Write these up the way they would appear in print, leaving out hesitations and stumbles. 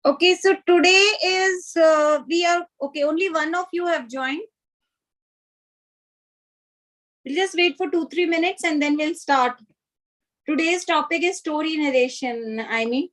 Okay, so today is, only one of you have joined. We'll just wait for 2-3 minutes and then we'll start. Today's topic is story narration, I mean.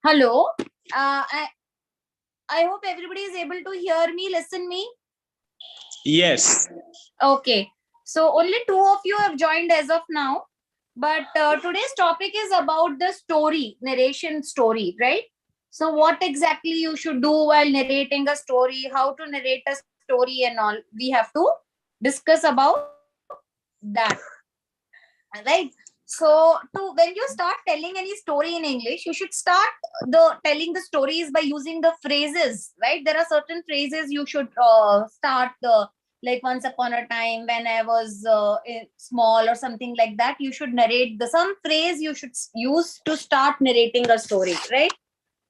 Hello. I hope everybody is able to hear me, listen me. Yes. Okay. So only 2 of you have joined as of now. But today's topic is about the story, narration story, right? So what exactly you should do while narrating a story, how to narrate a story and all. We have to discuss about that. Right? So when you start telling any story in English, you should start telling the stories by using the phrases, right? There are certain phrases you should start like once upon a time when I was small or something like that. You should narrate some phrase you should use to start narrating a story, right?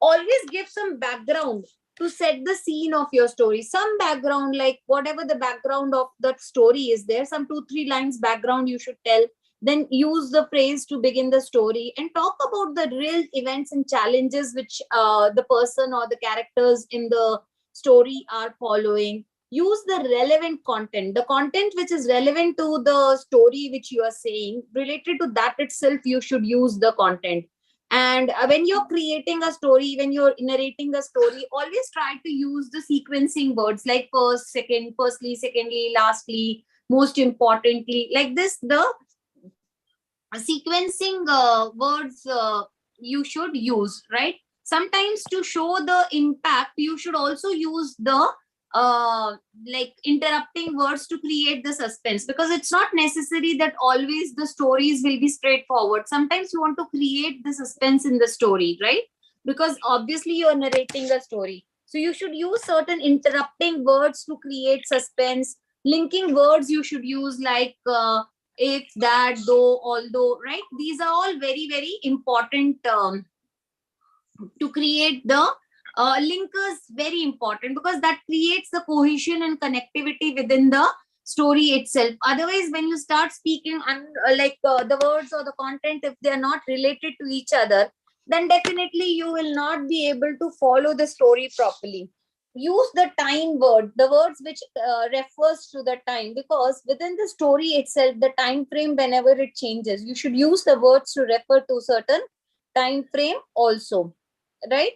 Always give some background to set the scene of your story. Some background, like whatever the background of that story is there, some 2-3 lines background you should tell. Then use the phrase to begin the story and talk about the real events and challenges which the person or the characters in the story are following. Use the relevant content, the content which is relevant to the story which you are saying, related to that itself you should use the content. And when you're creating a story, when you're narrating a story, always try to use the sequencing words like first, second, firstly, secondly, lastly, most importantly, like this. The sequencing words you should use, right? Sometimes to show the impact, you should also use the like interrupting words to create the suspense, because it's not necessary that always the stories will be straightforward. Sometimes you want to create the suspense in the story, right? Because obviously you're narrating a story, so you should use certain interrupting words to create suspense. Linking words you should use, like if, that, though, although, right? These are all very, very important to create the linkers, very important, because that creates the cohesion and connectivity within the story itself. Otherwise, when you start speaking the words or the content, if they are not related to each other, then definitely you will not be able to follow the story properly. Use the time word, the words which refers to the time, because within the story itself, the time frame, whenever it changes, you should use the words to refer to certain time frame also, right?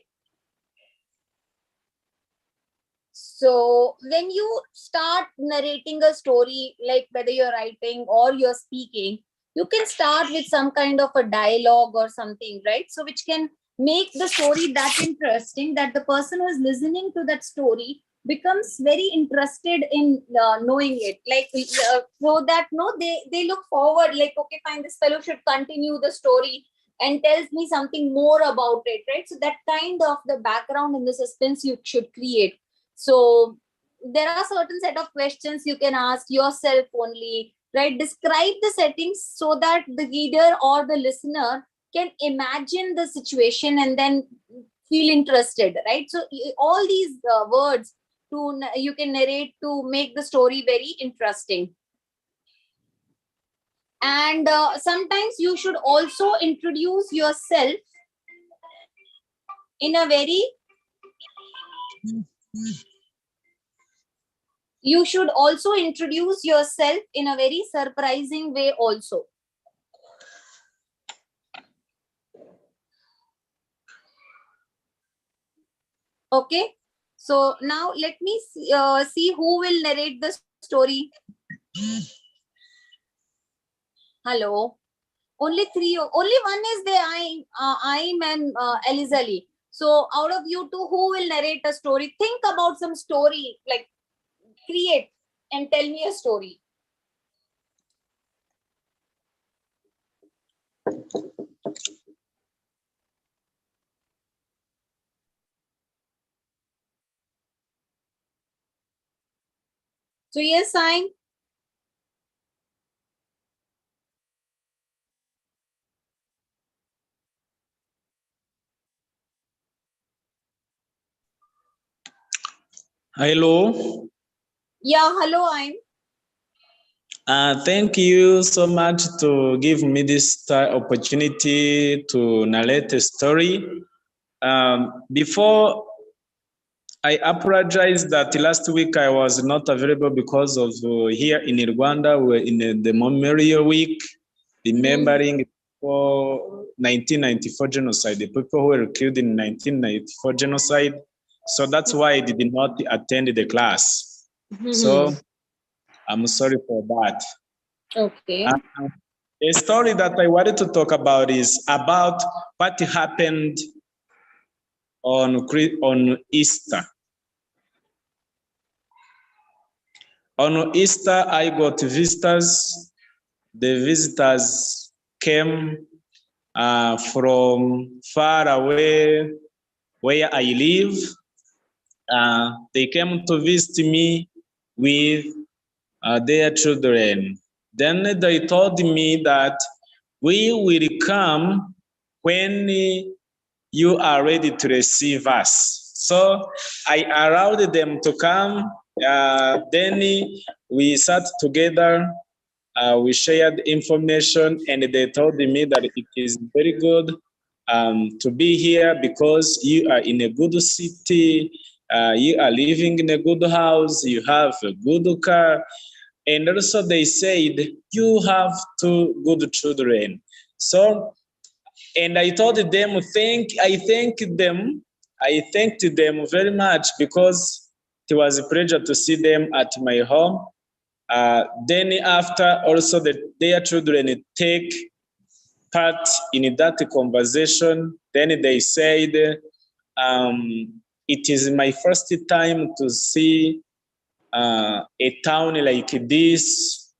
So when you start narrating a story, like whether you're writing or you're speaking, you can start with some kind of a dialogue or something, right? So which can make the story that interesting that the person who is listening to that story becomes very interested in knowing it, like so that they look forward, like, okay, fine, this fellow should continue the story and tells me something more about it, right? So that kind of the background and the suspense you should create. So there are certain set of questions you can ask yourself only, right? Describe the settings so that the reader or the listener can imagine the situation and then feel interested, right? So all these words you can narrate to make the story very interesting. And sometimes you should also introduce yourself in a very you should also introduce yourself in a very surprising way also. Okay, so now let me see who will narrate the story. Hello. Only three, only one is there, I'm and Elizali. So out of you two, who will narrate a story? Think about some story, like create and tell me a story. So yes, I'm. Hello. Yeah, hello, I'm. Thank you so much to give me this opportunity to narrate a story. Before, I apologize that last week I was not available because of here in Rwanda, we're in the Memorial Week, remembering for 1994 genocide, the people who were killed in 1994 genocide. So that's why I did not attend the class. So I'm sorry for that. Okay. A story that I wanted to talk about is about what happened on Easter. On Easter, I got visitors. The visitors came from far away where I live. They came to visit me with their children. Then they told me that we will come when you are ready to receive us. So I allowed them to come. Then we sat together. We shared information, and they told me that it is very good to be here because you are in a good city, you are living in a good house, you have a good car, and also they said you have two good children. So, and I told them, I thanked them very much because it was a pleasure to see them at my home. Then after also their children take part in that conversation. Then they said, it is my first time to see a town like this,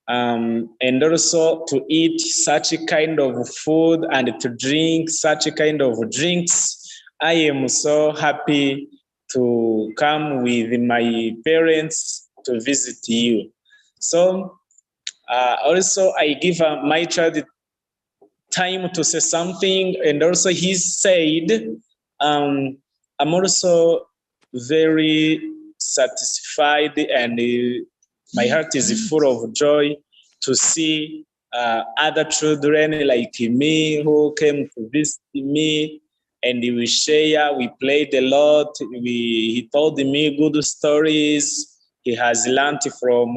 and also to eat such a kind of food and to drink such a kind of drinks. I am so happy to come with my parents to visit you. So also I give my child time to say something, and also he said, I'm also very satisfied, and my heart is full of joy to see other children like me who came to visit me, and we share, we played a lot, he told me good stories he has learned from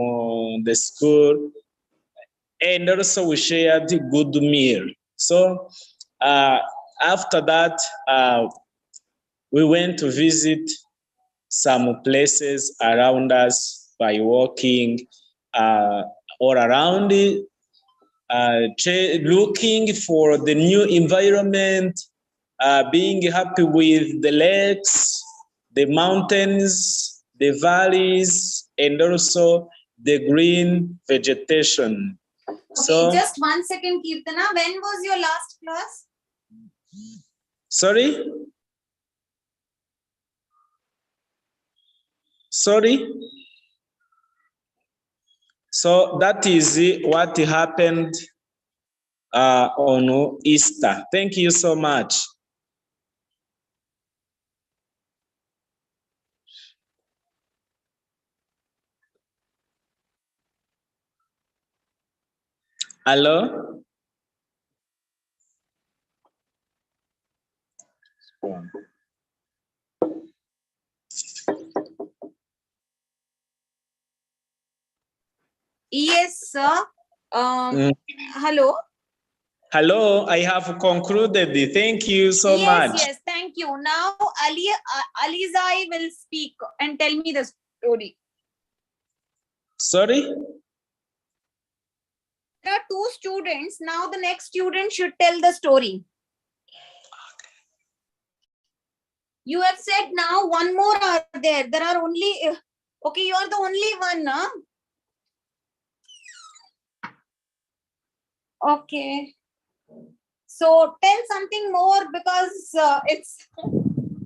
the school, and also we shared good meal. So uh, after that, we went to visit some places around us by walking all around, looking for the new environment, being happy with the lakes, the mountains, the valleys, and also the green vegetation. Okay, So, just 1 second, Kirtana. When was your last class? sorry? Sorry? So that is what happened on Easter. Thank you so much. Hello? Yes, sir. Hello. Hello, I have concluded. Thank you so much. Yes, thank you. Now, Alizai will speak and tell me the story. Sorry? There are two students. Now, the next student should tell the story. You have said now one more are there. There are only, okay, you are the only one, huh? Okay. So tell something more because it's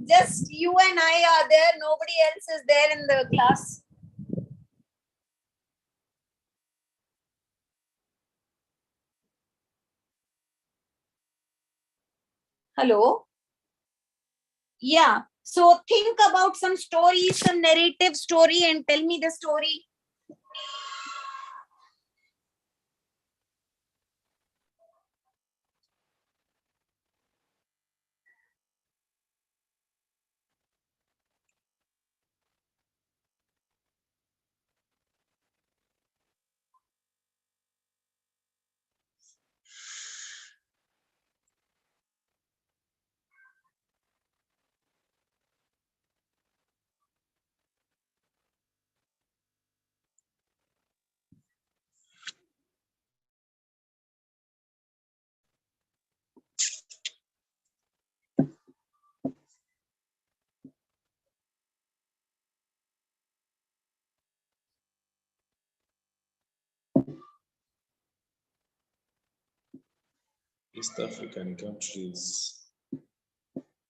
just you and I are there. Nobody else is there in the class. Hello? Yeah. So think about some story, some narrative story, and tell me the story. East African countries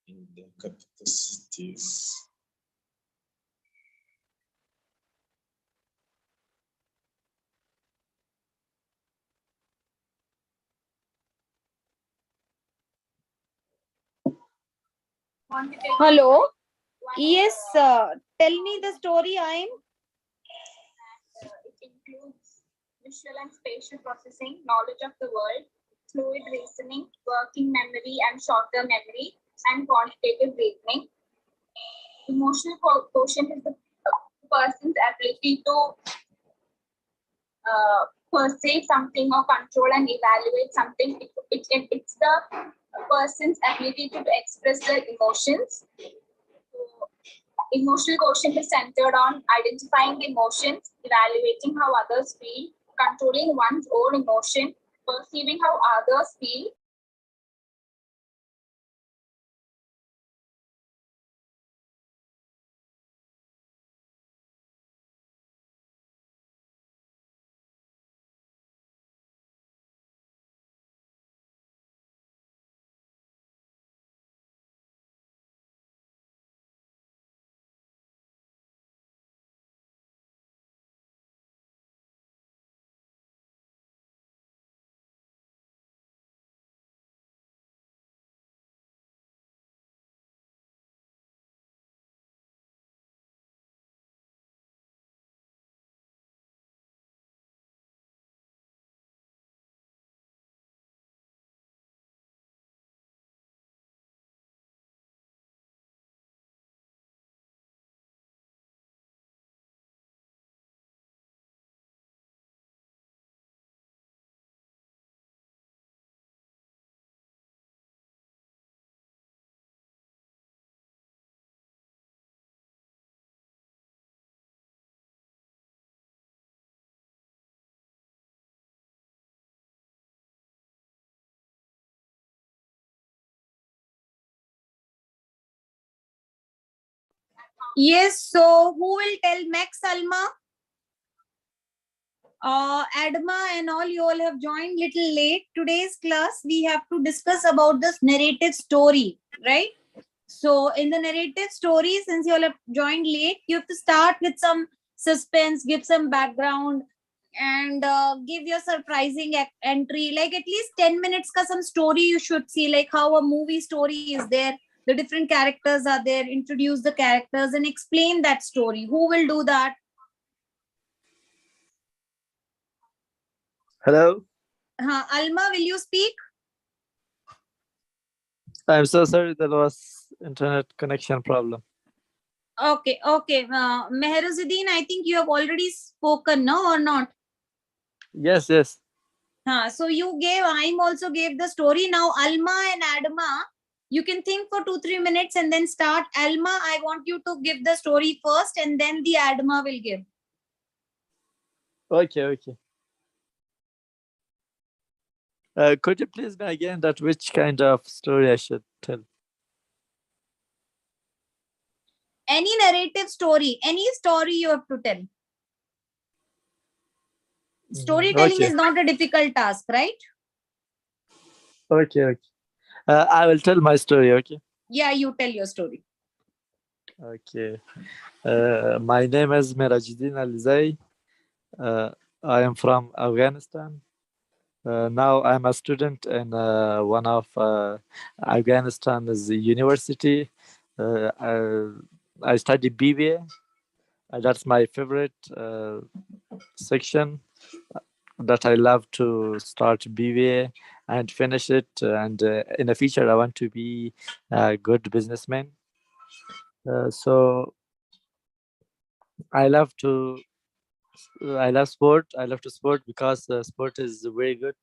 in the capital cities. Hello? Yes, tell me the story, I'm. It includes visual and spatial processing, knowledge of the world, fluid reasoning, working memory and short-term memory, and quantitative reasoning. Emotional quotient is the person's ability to perceive something or control and evaluate something. It's the person's ability to express their emotions. So, emotional quotient is centered on identifying the emotions, evaluating how others feel, controlling one's own emotion, perceiving how others feel. Yes, so who will tell Max, Alma? Adma and all, you all have joined little late. Today's class, we have to discuss about this narrative story, right? So in the narrative story, since you all have joined late, you have to start with some suspense, give some background, and give your surprising entry. Like at least 10 minutes ka some story you should see, like how a movie story is there. The different characters are there. Introduce the characters and explain that story. Who will do that? Hello. Alma, will you speak? I'm so sorry, there was internet connection problem. Okay, okay. Mehruzuddin, I think you have already spoken, no, or not? Yes, yes. So you gave, I'm also gave the story. Now, Alma and Adma, you can think for 2-3 minutes and then start. Alma, I want you to give the story first and then the Adma will give. Okay, okay. Could you please me again that which kind of story I should tell? Any narrative story, any story you have to tell. Storytelling Okay. is not a difficult task, right? Okay, okay. I will tell my story, okay? Yeah, you tell your story. Okay. My name is Merajdin Alizai. I am from Afghanistan. Now I'm a student in one of Afghanistan's university. I study BBA. That's my favorite section that I love to start BBA and finish it. And in the future, I want to be a good businessman. So I love to. I love sport. I love to sport because sport is very good.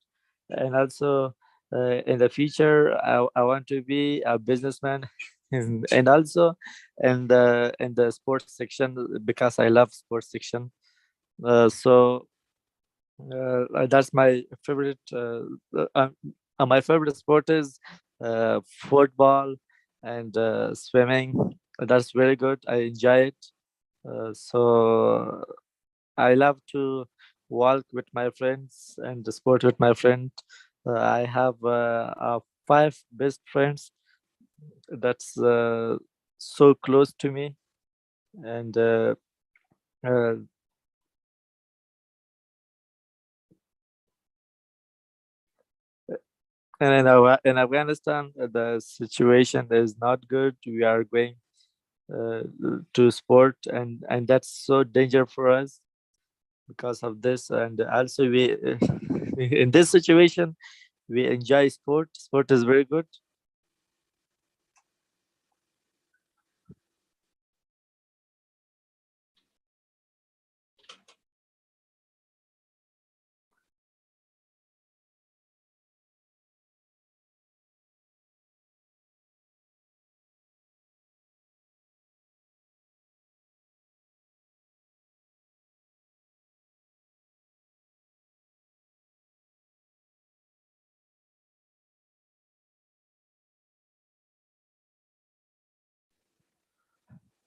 And also, in the future, I want to be a businessman, and also in the sports section because I love sports section. So that's my favorite. My favorite sport is football and swimming. That's very good. I enjoy it. So I love to walk with my friends and sport with my friend. I have five best friends. That's so close to me, and uh, and in Afghanistan, the situation is not good. We are going to sport, and that's so danger for us because of this. And also we in this situation we enjoy sport is very good.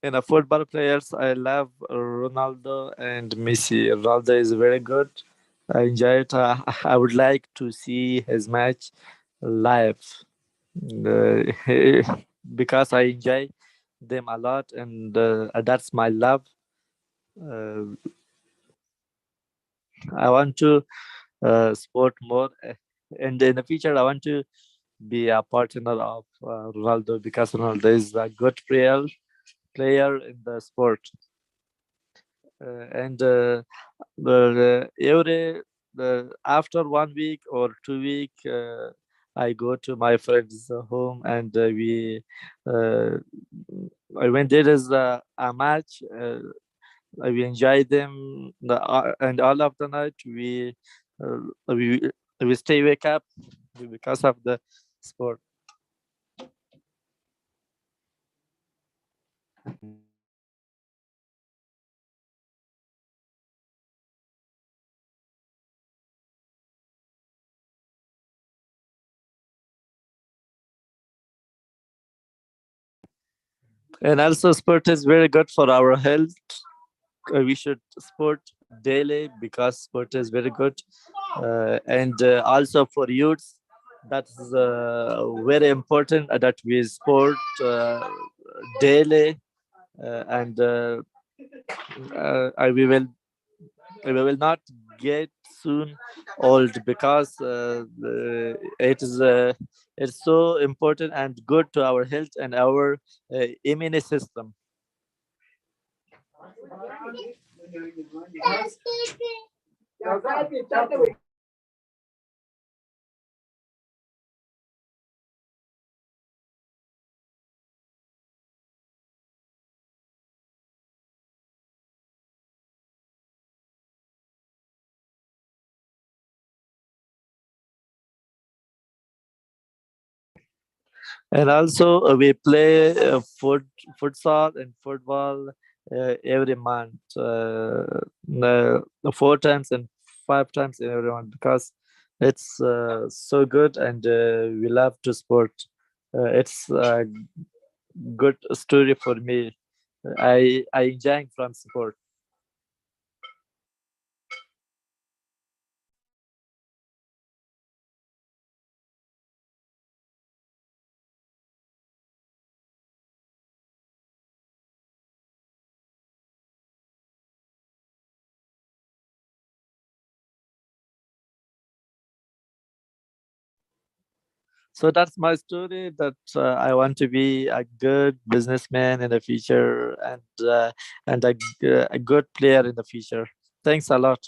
In a football players, I love Ronaldo and Messi. Ronaldo is very good. I enjoy it. I would like to see his match live uh, because I enjoy them a lot, and that's my love. Uh, I want to sport more, and in the future, I want to be a partner of Ronaldo because Ronaldo is a good player in the sport. And every after 1 week or 2 week, I go to my friend's home, and we when there is a match, we enjoy them, and all of the night uh, we we stay wake up because of the sport. And also sport is very good for our health. We should sport daily because sport is very good, and also for youths, that's very important that we sport daily, and we will not get soon old because it's so important and good to our health and our immune system. And also we play futsal and football every month, 4 times and 5 times in every month because it's so good, and we love to sport. It's a good story for me. I enjoy from sport. So that's my story. That I want to be a good businessman in the future, and a good player in the future. Thanks a lot.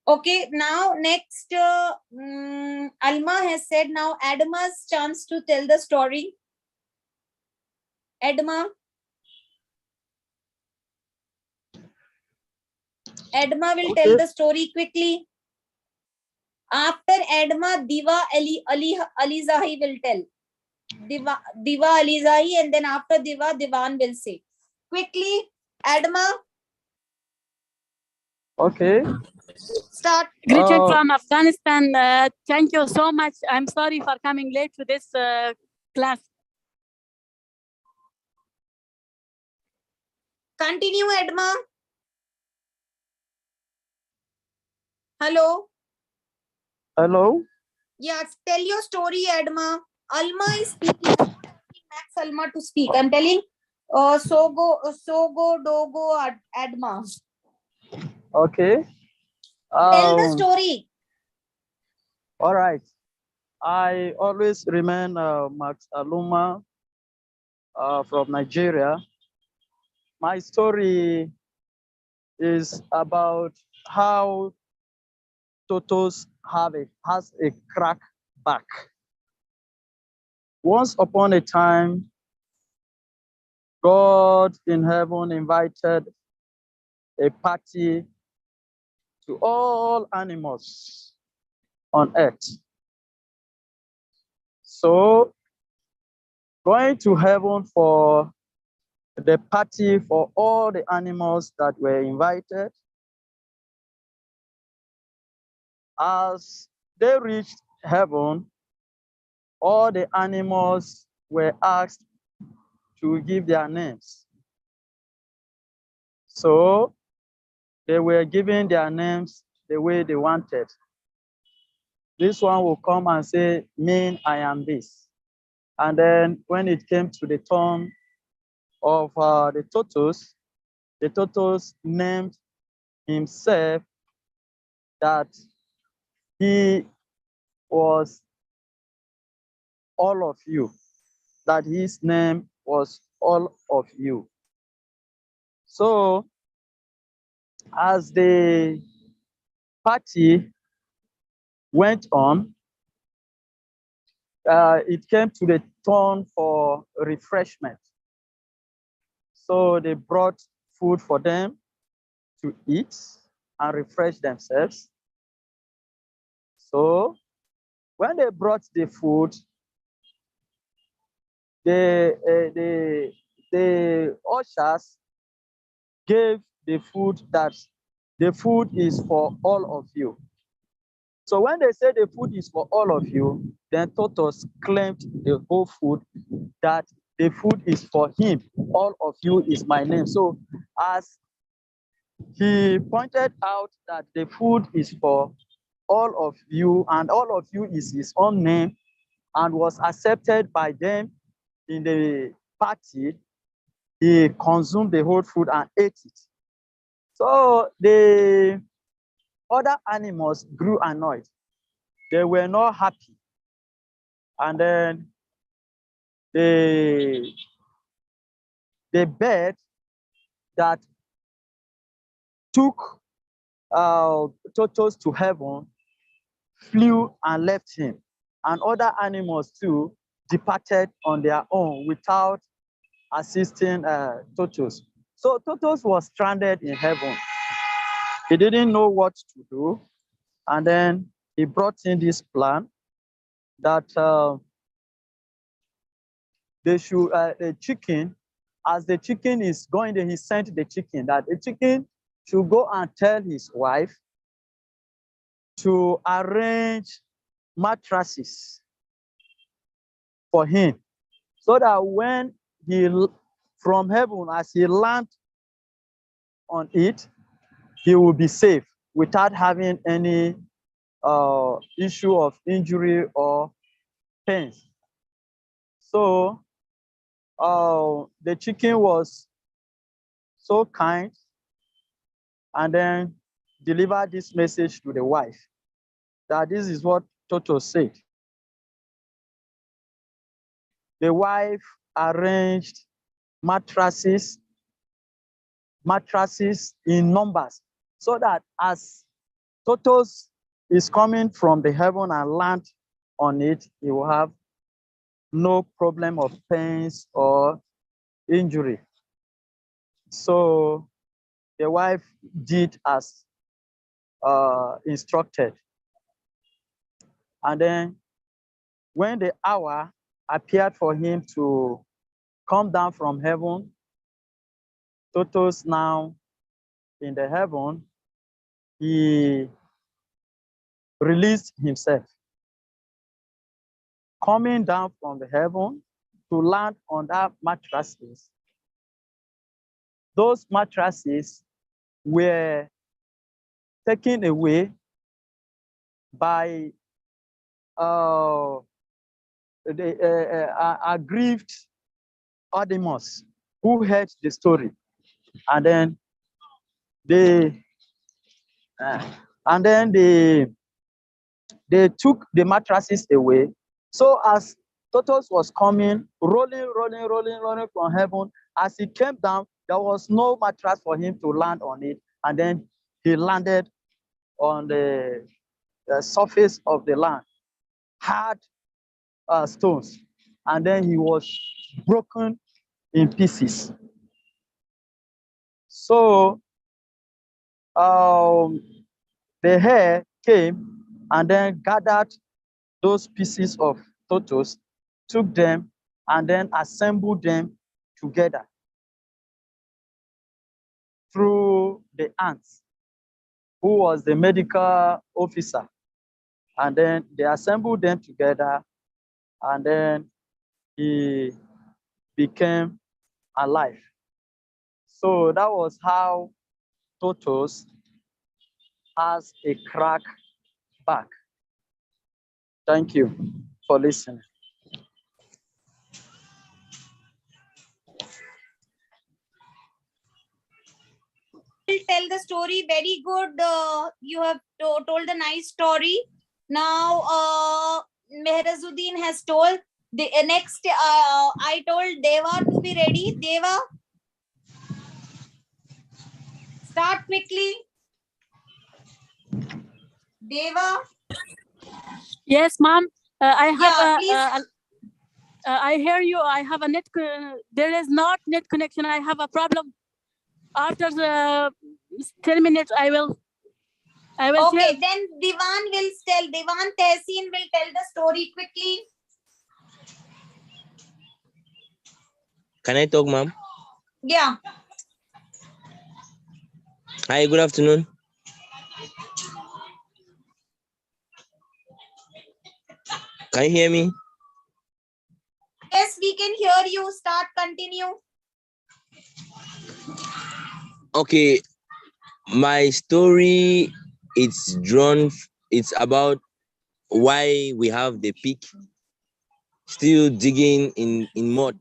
Okay, now next, Alma has said now Adma's chance to tell the story. Adma. Adma will tell the story quickly. After Adma, Diva Alizahi will tell. Diva Alizahi, and then after Diva, Divan will say. Quickly, Adma. Okay. Start. Greeting from Afghanistan. Thank you so much. I'm sorry for coming late to this class. Continue, Adma. Hello. Hello. Yes, tell your story, Adma. Alma is speaking. I'm not asking Max Alma to speak. I'm telling Sogo Dogo Adma. Okay. Tell the story. All right. I always remain Max Aluma from Nigeria. My story is about how Totos has a crack back. Once upon a time, God in heaven invited a party to all animals on earth. So going to heaven for the party for all the animals that were invited, as they reached heaven, all the animals were asked to give their names. So they were given their names the way they wanted. This one will come and say, "Me, I am this." And then when it came to the turn of the Totos named himself that he was all of you, that his name was all of you. So as the party went on, it came to the turn for refreshment. So they brought food for them to eat and refresh themselves. So when they brought the food, the ushers gave the food that the food is for all of you. So when they said the food is for all of you, then Totos claimed the whole food that the food is for him. All of you is my name. So as he pointed out that the food is for all of you and all of you is his own name and was accepted by them in the party, he consumed the whole food and ate it. So the other animals grew annoyed. They were not happy. And then the bird that took Totos to heaven flew and left him. And other animals too departed on their own without assisting Totos. So Totos was stranded in heaven. He didn't know what to do. And then he brought in this plan that they should, the chicken, as the chicken is going there, he sent the chicken, that the chicken should go and tell his wife to arrange mattresses for him, so that when he, from heaven, as he lands on it, he will be safe without having any issue of injury or pain. So the chicken was so kind and then delivered this message to the wife that this is what Toto said. The wife arranged mattresses in numbers so that as tortoise is coming from the heaven and land on it, he will have no problem of pains or injury. So the wife did as instructed. And then when the hour appeared for him to come down from heaven, tortoise now in the heaven, he released himself, coming down from the heaven to land on that mattresses. Those mattresses were taken away by the aggrieved Odimus who heard the story, and then they took the mattresses away. So as tortoise was coming, rolling from heaven, as he came down, there was no mattress for him to land on it, and then he landed on the surface of the land, hard stones, and then he was broken in pieces. So the hare came and then gathered those pieces of tortoise, took them, and then assembled them together through the ants, who was the medical officer. And then they assembled them together, and then he became alive. So that was how tortoise has a crack back. Thank you for listening. Tell the story very good. You have told a nice story. Now Mehrazuddin has told the next. I told Deva to be ready. Deva, start quickly. Deva. Yes, ma'am. I have Yeah, I hear you. I have a net. There is not net connection. I have a problem. After the 10 minutes, I will. Okay, tell. then Divan will tell. Divan Tehseen will tell the story quickly. Can I talk, ma'am? Yeah. Hi, good afternoon. Can you hear me? Yes, we can hear you. Start, continue. Okay, my story, it's about why we have the pig still digging in mud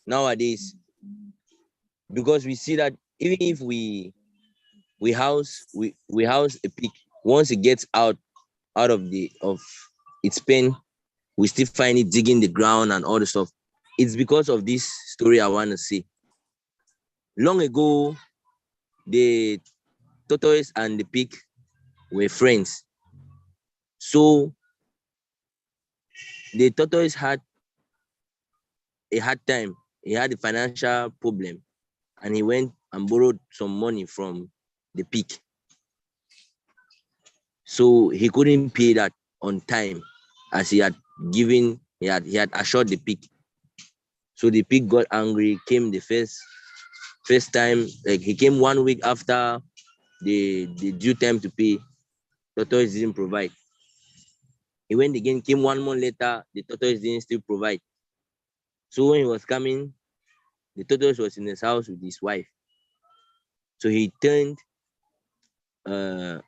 nowadays. Because we see that even if we house a pig, once it gets out of its pen, we still find it digging the ground and all the stuff. It's because of this story I want to say. Long ago, the tortoise and the pig were friends. So the tortoise had a hard time. He had a financial problem, and he went and borrowed some money from the pig. So he couldn't pay that on time, as he had assured the pig. So the pig got angry, came the first time, like he came 1 week after the due time to pay. Tortoise didn't provide. He went again, came 1 month later, the tortoise didn't still provide. So when he was coming, the tortoise was in his house with his wife. So he turned the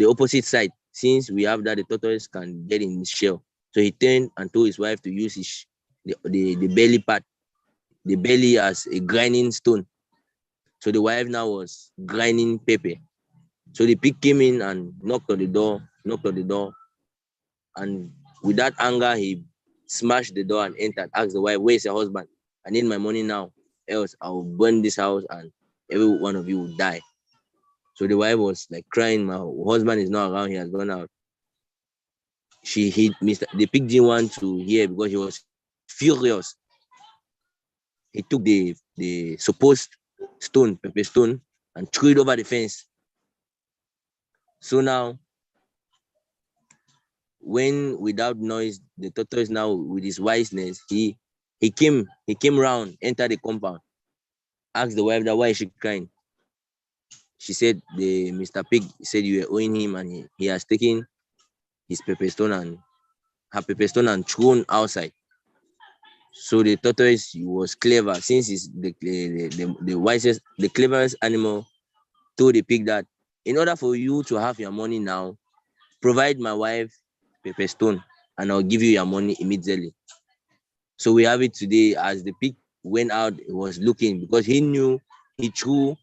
opposite side, since we have that the tortoise can get in his shell. So he turned and told his wife to use the belly part, the belly as a grinding stone. So the wife now was grinding pepper. So the pig came in and knocked on the door. And with that anger, he smashed the door and entered, asked the wife, "Where's your husband? I need my money now, else I will burn this house and every one of you will die." So the wife was like crying. My husband is not around. He has gone out. She hit Mr. The pig didn't want to hear because he was furious. He took the supposed stone, pepper stone, and threw it over the fence. So now, when without noise, the tortoise now with his wiseness, he came round, entered the compound, asked the wife that why is she crying. She said the Mr. Pig said you were owing him and he has taken his pepper stone and her pepper stone and thrown outside. So the tortoise was clever since he's the wisest, the cleverest animal. Told the pig that in order for you to have your money now, provide my wife pepper stone and I'll give you your money immediately. So we have it today. As the pig went out, he was looking because he knew he threw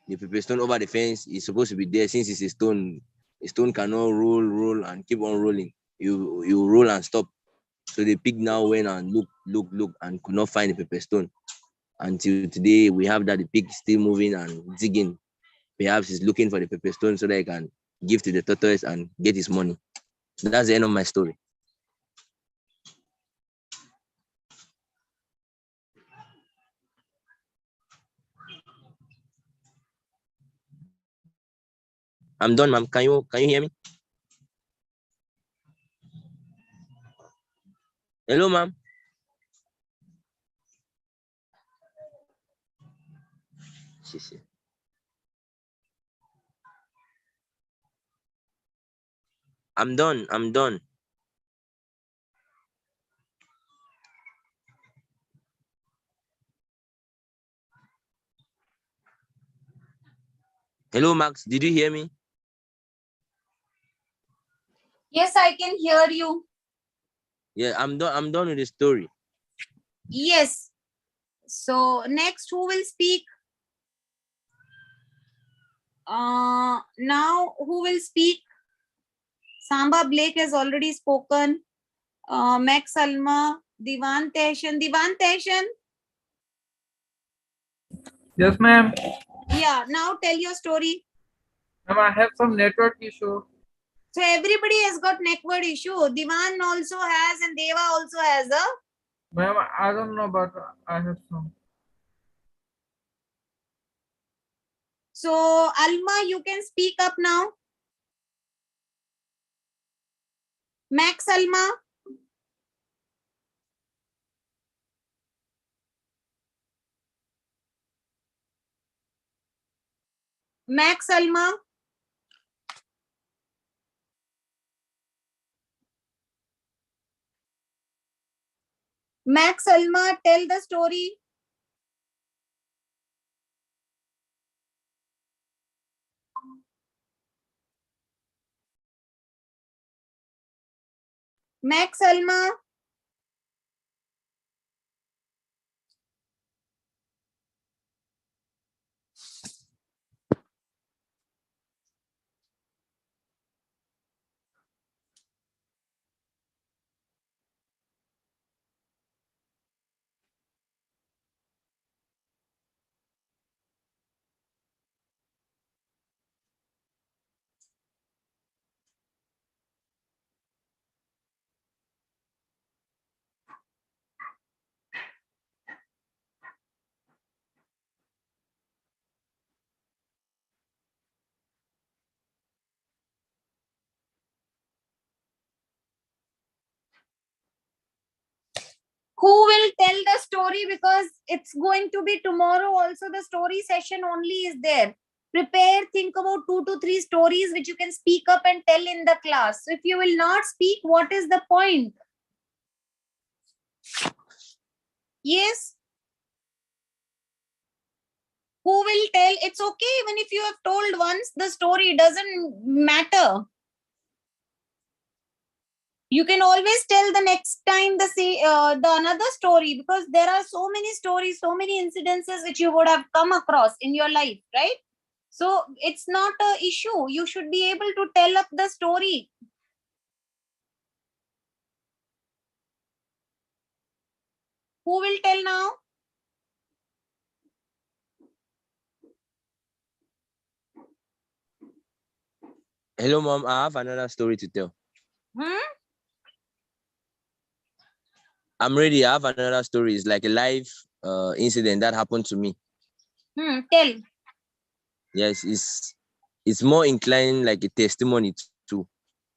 the pepper stone over the fence. It's supposed to be there since it's a stone. A stone cannot roll and keep on rolling. You roll and stop. So the pig now went and look and could not find the pepper stone. Until today, we have that the pig still moving and digging. Perhaps he's looking for the pepper stone so that he can give to the tortoise and get his money. So that's the end of my story. I'm done, ma'am. Can you hear me? Hello, ma'am. I'm done. I'm done. Hello, Max. Did you hear me? Yes, I can hear you. Yeah, I'm done. I'm done with the story. Yes. So next, who will speak? Now who will speak? Samba Blake has already spoken. Max Alma, Divan Teshan. Divan Teshan. Yes, ma'am. Yeah, now tell your story. Ma'am, I have some network issue. So everybody has got network issue. Divan also has and Deva also has a. Ma'am, I don't know, but I have some. So Alma, you can speak up now. Max Alma. Max Alma. Max Alma, tell the story. Max Alma. Who will tell the story, because it's going to be tomorrow also. The story session only is there. Prepare, think about 2 to 3 stories which you can speak up and tell in the class. So if you will not speak, what is the point? Yes. Who will tell? It's okay even if you have told once, the story doesn't matter. You can always tell the next time the another story, because there are so many stories, so many incidences which you would have come across in your life, right? So it's not a issue. You should be able to tell up the story. Who will tell now? Hello, mom. I have another story to tell. Hmm? I'm ready. I have another story. It's like a live incident that happened to me. Tell. Yes, it's more inclined like a testimony too.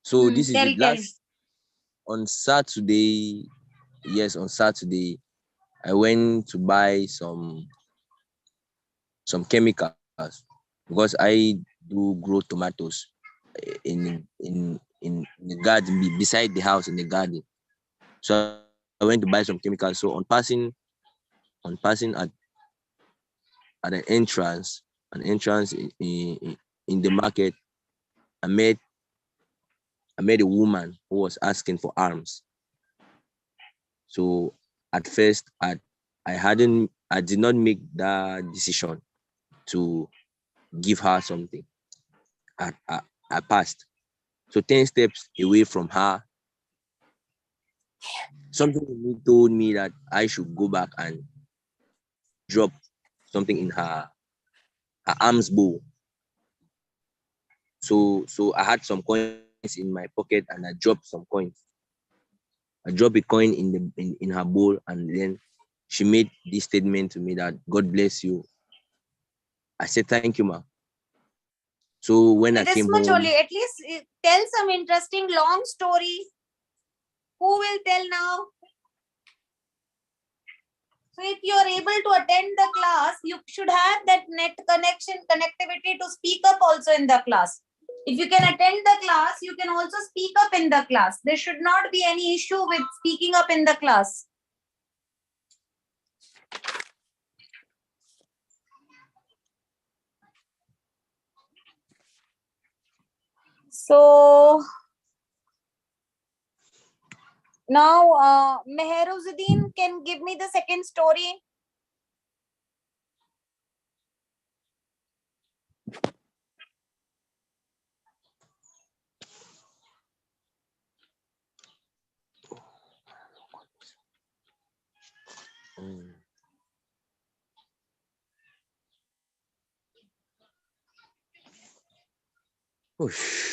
So this is Tell, it. tell. On Saturday, yes, on Saturday, I went to buy some chemicals because I do grow tomatoes in the garden beside the house in the garden. So I went to buy some chemicals. So on passing at an entrance in the market, I met a woman who was asking for arms. So at first, I did not make that decision to give her something. I passed. So 10 steps away from her, something in me told me that I should go back and drop something in her arms bowl. So I had some coins in my pocket and I dropped some coins. I dropped a coin in her bowl, and then she made this statement to me that God bless you. I said thank you, ma. So when I This came much home, only. At least tell some interesting long story. Who will tell now? So if you are able to attend the class, you should have that net connectivity to speak up also in the class. If you can attend the class, you can also speak up in the class. There should not be any issue with speaking up in the class. So now Meheruzuddin can give me the second story. whoosh.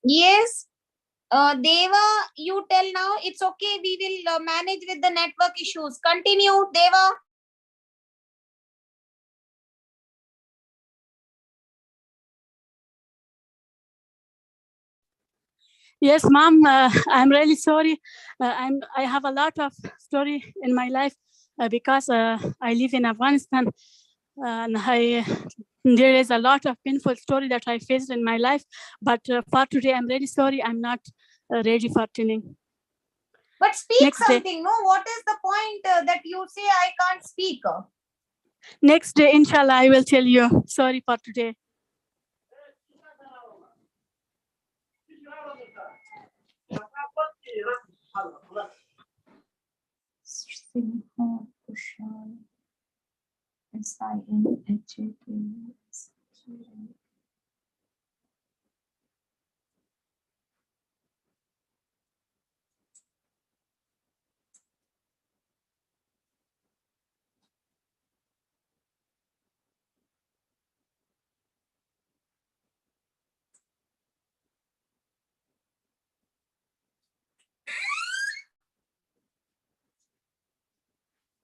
Yes. Deva, you tell now. It's okay. We will manage with the network issues. Continue, Deva. Yes, ma'am. I'm really sorry. I have a lot of story in my life because I live in Afghanistan, and there is a lot of painful story that I faced in my life. But for today, I'm really sorry. I'm not ready for telling. But speak Next day. something. No, what is the point that you say I can't speak? Next day, inshallah, I will tell you. Sorry for today. SII.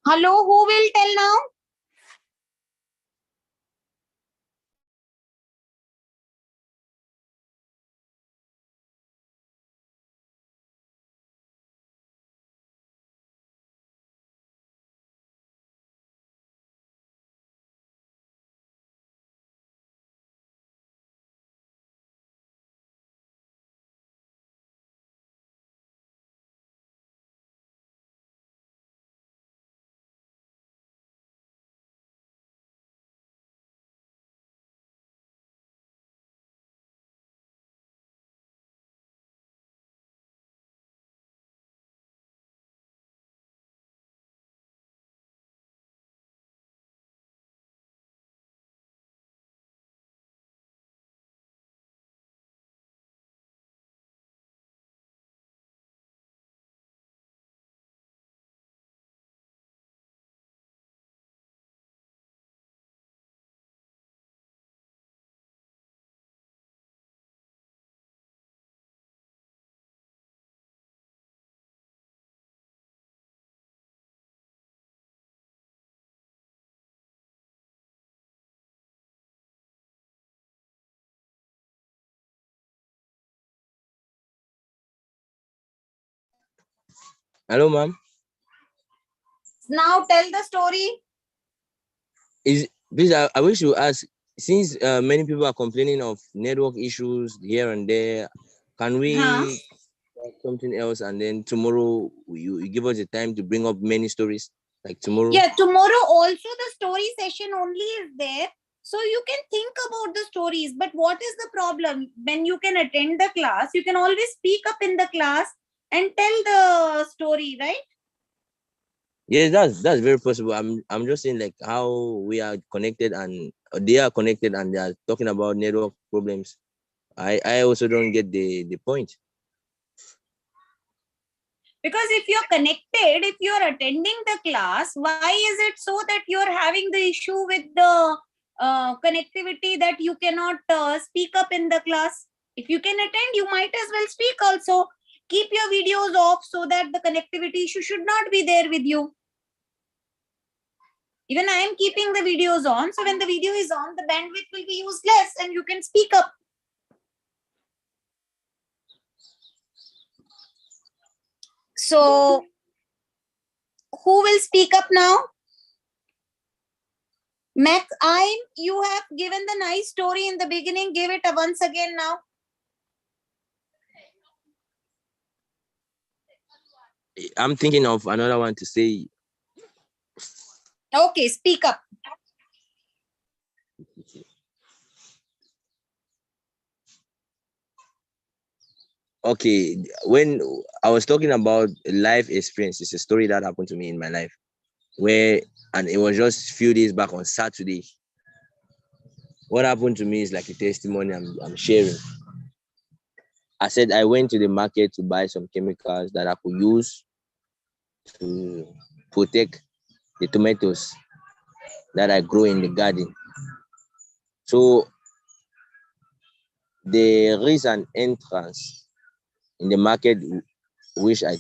Hello, who will tell now? Hello, ma'am. Now tell the story. Please, I wish to ask, since many people are complaining of network issues here and there, can we talk something else, and then tomorrow you give us the time to bring up many stories, like tomorrow? Yeah, tomorrow also the story session only is there. So you can think about the stories. But what is the problem? When you can attend the class, you can always speak up in the class and tell the story, right? Yes, that's very possible. I'm just saying, like, how we are connected and they are connected and they are talking about network problems. I also don't get the point. Because if you're connected, if you're attending the class, why is it so that you're having the issue with the connectivity that you cannot speak up in the class? If you can attend, you might as well speak also. Keep your videos off so that the connectivity issue should not be there with you. Even I am keeping the videos on. So when the video is on, the bandwidth will be useless and you can speak up. So who will speak up now? Max, you have given the nice story in the beginning. Give it once again now. I'm thinking of another one to say. Okay, speak up. Okay, when I was talking about life experience, it's a story that happened to me in my life, and it was just a few days back on Saturday. What happened to me is like a testimony I'm sharing. I said I went to the market to buy some chemicals that I could use to protect the tomatoes that I grow in the garden. So there is an entrance in the market, which I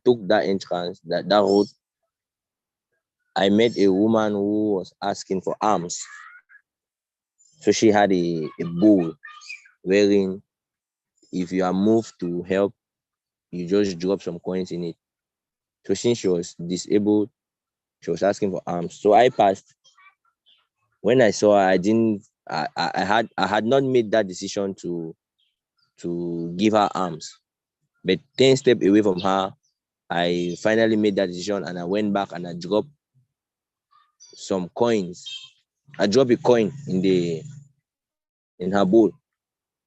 took that entrance, that road. I met a woman who was asking for alms. So she had a bowl wherein if you are moved to help, you just drop some coins in it. So since she was disabled, she was asking for alms. So I passed. When I saw her, I had not made that decision to give her alms. But 10 steps away from her, I finally made that decision and I went back and I dropped some coins. I dropped a coin in her bowl.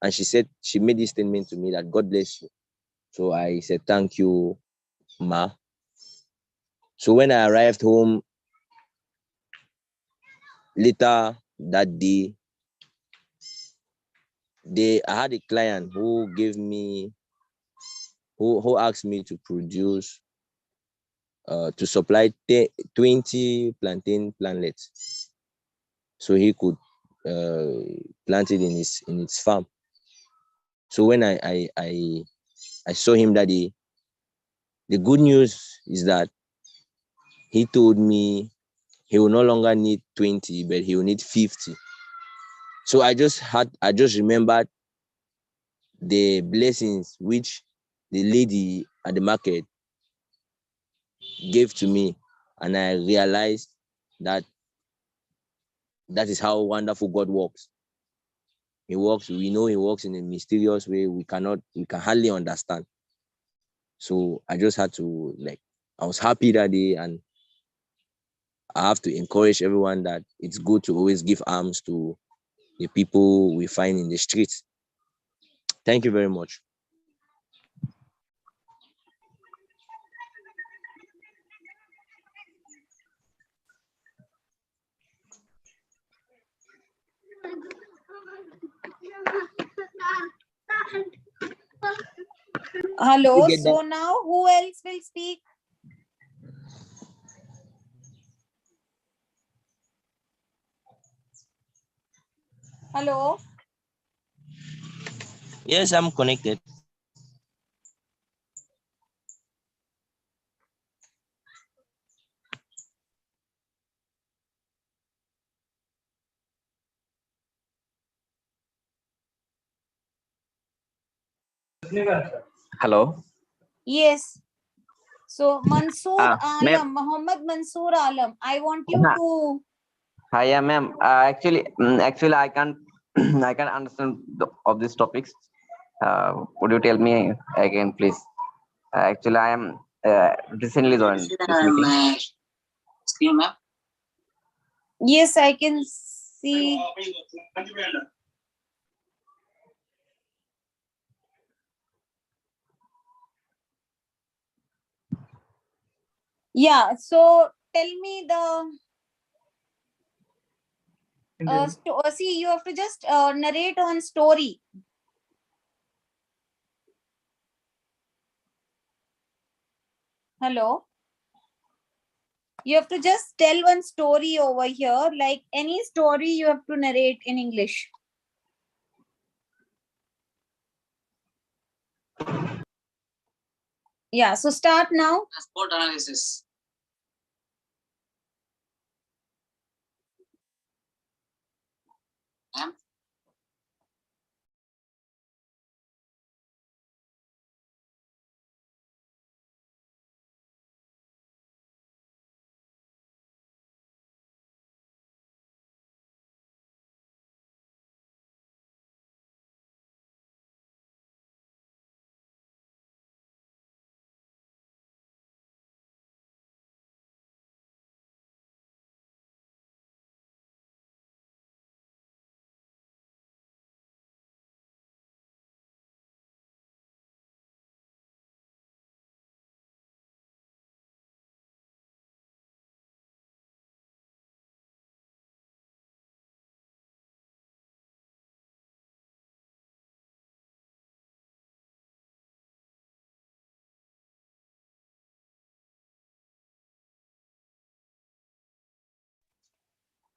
And she made this statement to me that God bless you. So I said, thank you, Ma. So when I arrived home later that day, I had a client who asked me to produce to supply 20 plantain plantlets so he could plant it in his farm. So when I saw him that day, the good news is that he told me he will no longer need 20, but he will need 50. So I just remembered the blessings which the lady at the market gave to me, and I realized that is how wonderful God works. We know he works in a mysterious way we can hardly understand. So I just had to, I was happy that day, and I have to encourage everyone that it's good to always give alms to the people we find in the streets. Thank you very much. Hello. So now who else will speak? Hello. Yes, I'm connected. Hello. Yes. So Mansoor Ma'am. Alam, Muhammad Mansoor Alam, I want you to. Hi, yeah, ma'am. Actually, I can't, I can't understand of these topics. Would you tell me again, please? Actually, I am recently joined this meeting. Screen map. Yes, I can see. Yeah, so tell me the see, you have to just narrate on story. Hello. You have to just tell one story over here, like any story you have to narrate in English. Yeah, so start now. Sport analysis. Ma'am.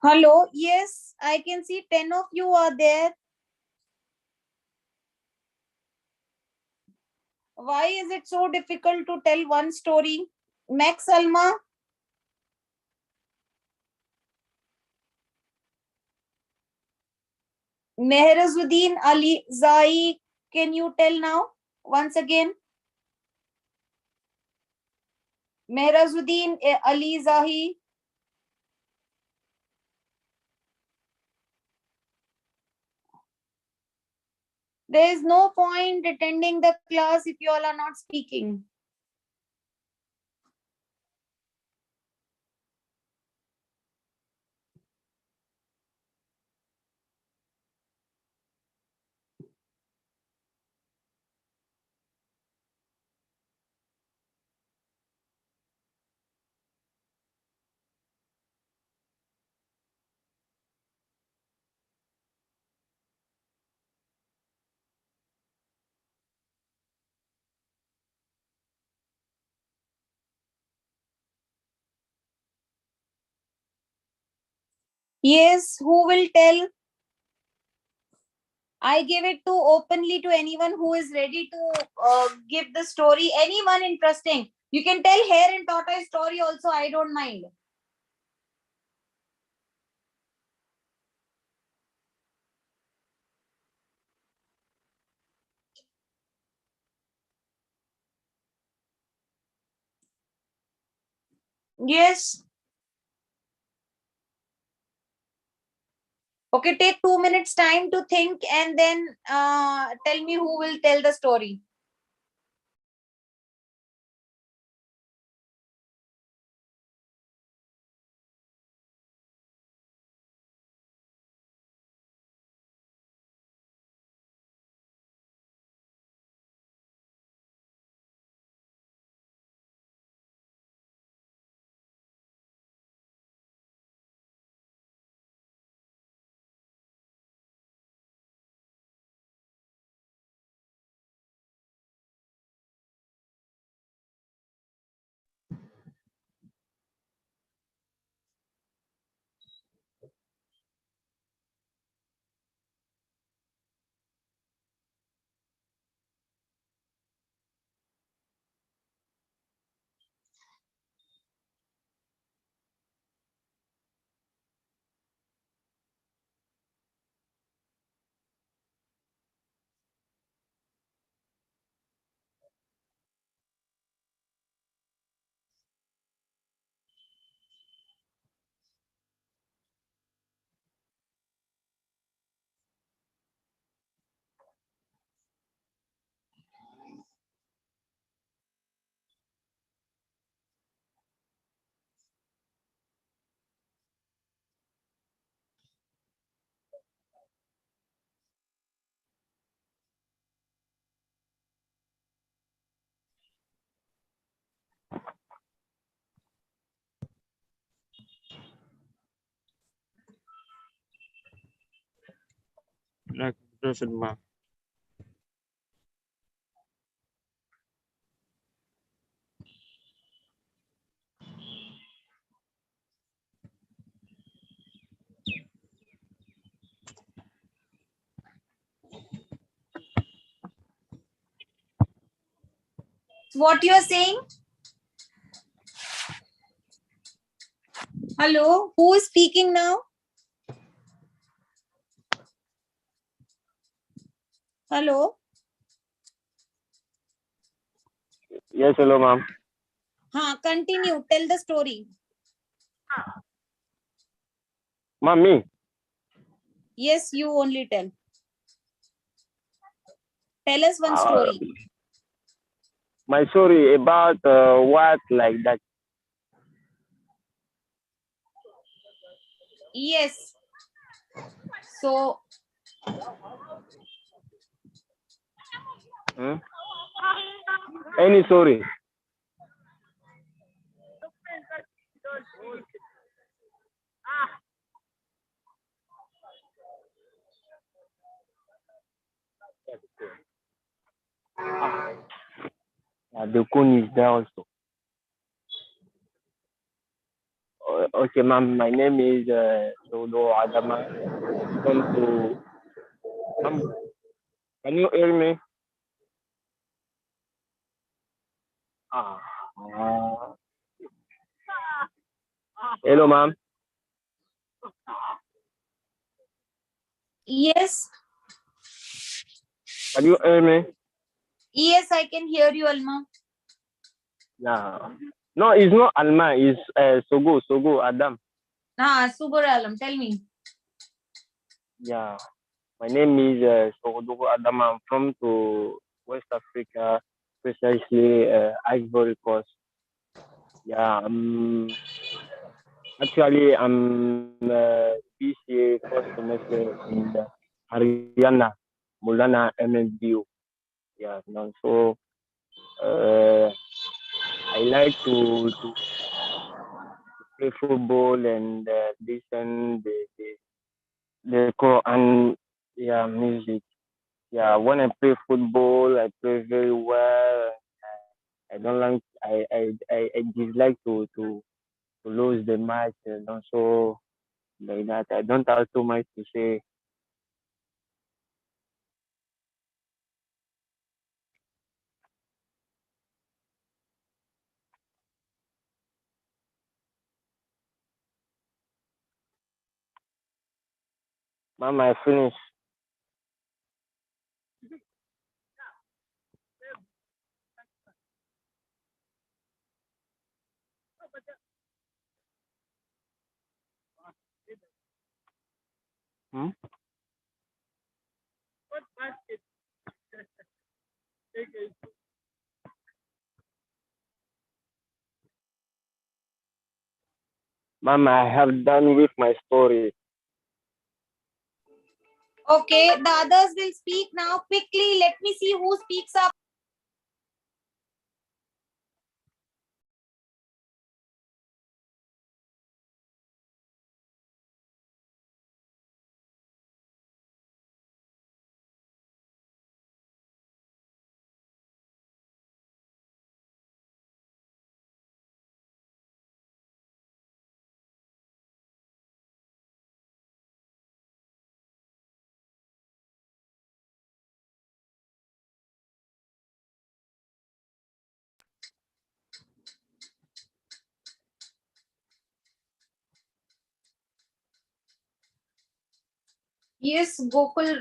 Hello. Yes, I can see 10 of you are there. Why is it so difficult to tell one story? Max Alma. Mehrazuddin Ali Zai, can you tell now once again? Mehrazuddin Ali Zahi. There is no point attending the class if you all are not speaking. Yes, who will tell? I give it to openly to anyone who is ready to give the story. Anyone interesting. You can tell hare and tortoise story also. I don't mind. Yes. Okay, take 2 minutes time to think and then tell me who will tell the story. Noted, ma'am. What you are saying? Hello, who is speaking now? Hello. Yes, hello, ma'am. Continue. Tell the story. Ma'am, me? Yes, you only tell. Tell us one story. My story about what like that. Yes. So, Hmm? Any story? The cone is there also. Okay, ma'am. My name is Solo Adama. Come to. Can you hear me? Hello, ma'am. yes. Can you hear me? Yes, I can hear you, Alma. Yeah. No, it's not Alma. It's Sogo Adam. Super Alam. Tell me. Yeah. My name is Sogo Adam. I'm from to West Africa, precisely Ivory Coast. Yeah. Actually, I'm BCA first semester in Haryana, Mulana MSBU. Yeah. No, so I like to play football and listen the Quran, yeah, music. Yeah, when I play football, I play very well. I don't like I dislike to lose the match and also like that. I don't have too much to say. Mom, I finished. Hmm? Mom, I have done with my story. Okay, the others will speak now. Quickly, let me see who speaks up. Yes, Gokul.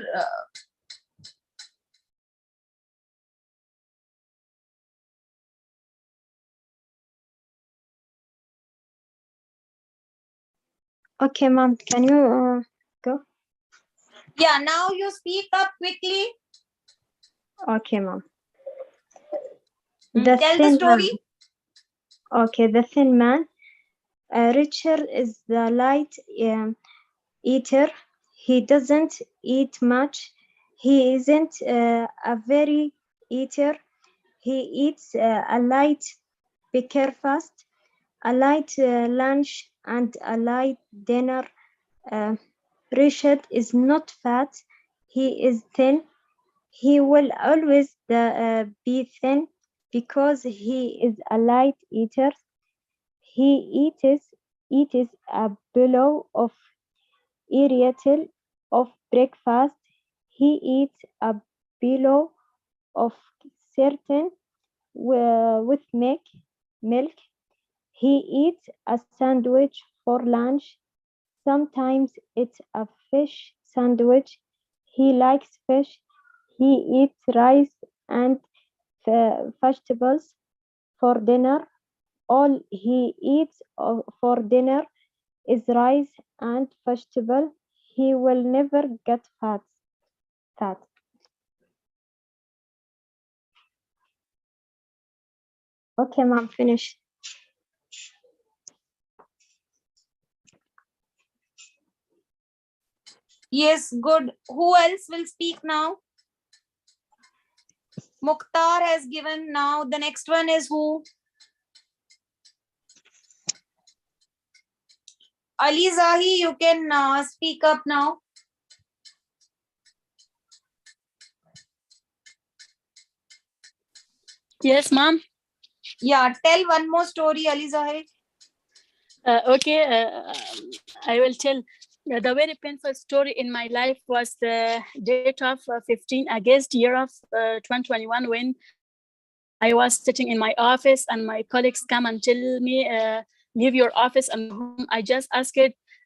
Okay, ma'am, can you go? Yeah, now you speak up quickly. Okay, ma'am. Tell the story. Okay, the thin man. Richard is the light eater. He doesn't eat much. He isn't a very eater. He eats a light breakfast, a light lunch, and a light dinner. Richard is not fat. He is thin. He will always be thin because he is a light eater. He eats a pillow of cereal of breakfast. He eats a pillow of certain with milk. He eats a sandwich for lunch. Sometimes it's a fish sandwich. He likes fish. He eats rice and vegetables for dinner. All he eats for dinner is rice and vegetable. He will never get fat. Okay, mom, finish. Yes, good. Who else will speak now? Mukhtar has given now. The next one is who? Ali Zahi, you can speak up now. Yes, ma'am. Yeah, tell one more story, Ali Zahi. Okay, I will tell. The very painful story in my life was the date of 15 August year of 2021 when I was sitting in my office and my colleagues come and tell me, leave your office and home. I just asked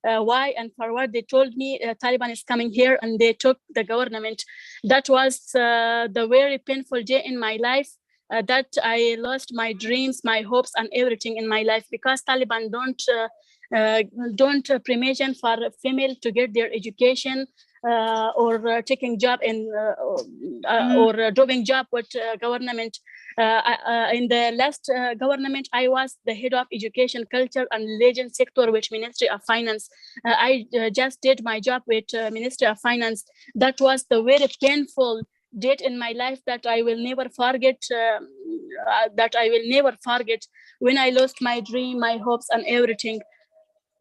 why and for what. They told me Taliban is coming here and they took the government. That was the very painful day in my life. That I lost my dreams, my hopes, and everything in my life because Taliban don't permission for female to get their education or taking job in or doing job with government. In the last government, I was the head of education, culture, and religion sector with Ministry of Finance. I just did my job with Ministry of Finance. That was the very painful date in my life that I will never forget. When I lost my dream, my hopes, and everything.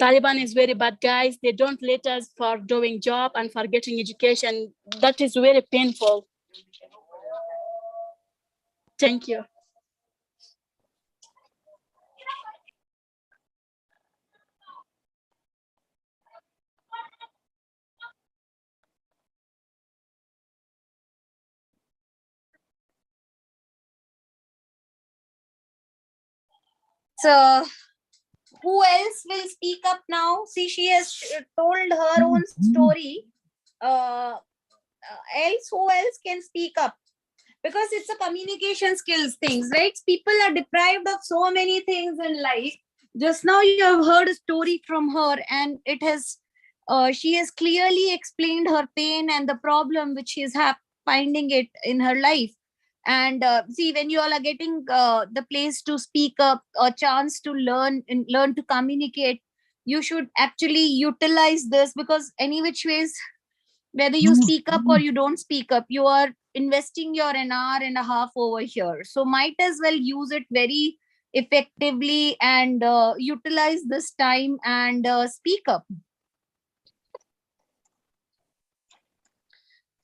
Taliban is very bad guys. They don't let us for doing job and for getting education. That is very painful. Thank you. So, who else will speak up now? See, she has told her own story. Else, who else can speak up? Because it's a communication skills things, right? People are deprived of so many things in life. Just now you have heard a story from her, and it has she has clearly explained her pain and the problem which she is finding it in her life. And see, when you all are getting the place to speak up, a chance to learn and learn to communicate, you should actually utilize this, because any which ways, whether you speak up or you don't speak up, you are investing your an hour and a half over here. So might as well use it very effectively and utilize this time and speak up.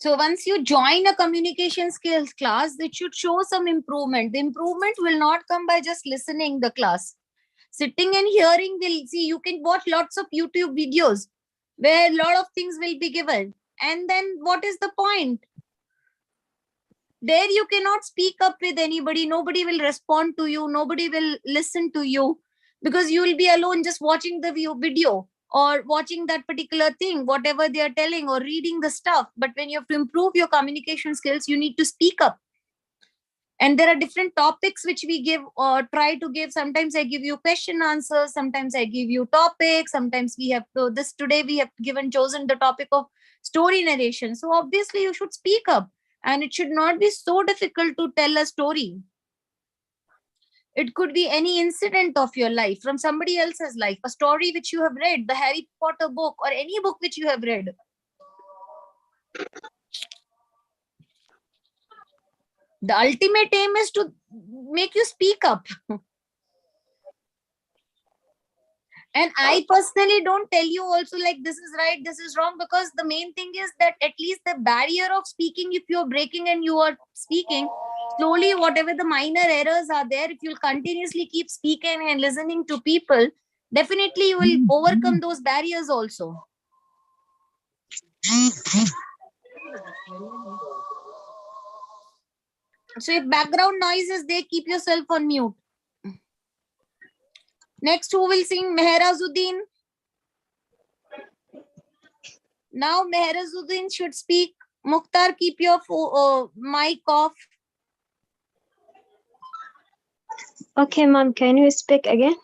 So once you join a communication skills class, it should show some improvement. The improvement will not come by just listening the class. Sitting and hearing will see, you can watch lots of YouTube videos where a lot of things will be given. And then what is the point? There you cannot speak up with anybody. Nobody will respond to you. Nobody will listen to you, because you will be alone just watching the video or watching that particular thing, whatever they are telling, or reading the stuff. But when you have to improve your communication skills, you need to speak up. And there are different topics which we give or try to give. Sometimes I give you question answers. Sometimes I give you topics. Sometimes we have to, today we have chosen the topic of story narration. So obviously you should speak up, and it should not be so difficult to tell a story. It could be any incident of your life, from somebody else's life, a story which you have read, the Harry Potter book, or any book which you have read. The ultimate aim is to make you speak up. And I personally don't tell you also like this is right, this is wrong, because the main thing is that at least the barrier of speaking, if you're breaking and you are speaking slowly, whatever the minor errors are there, if you'll continuously keep speaking and listening to people, definitely you will overcome those barriers also. So if background noise is there, keep yourself on mute. Next, who will sing? Mehrazuddin. Now Mehrazuddin should speak. Mukhtar, keep your mic off. Okay, ma'am, can you speak again?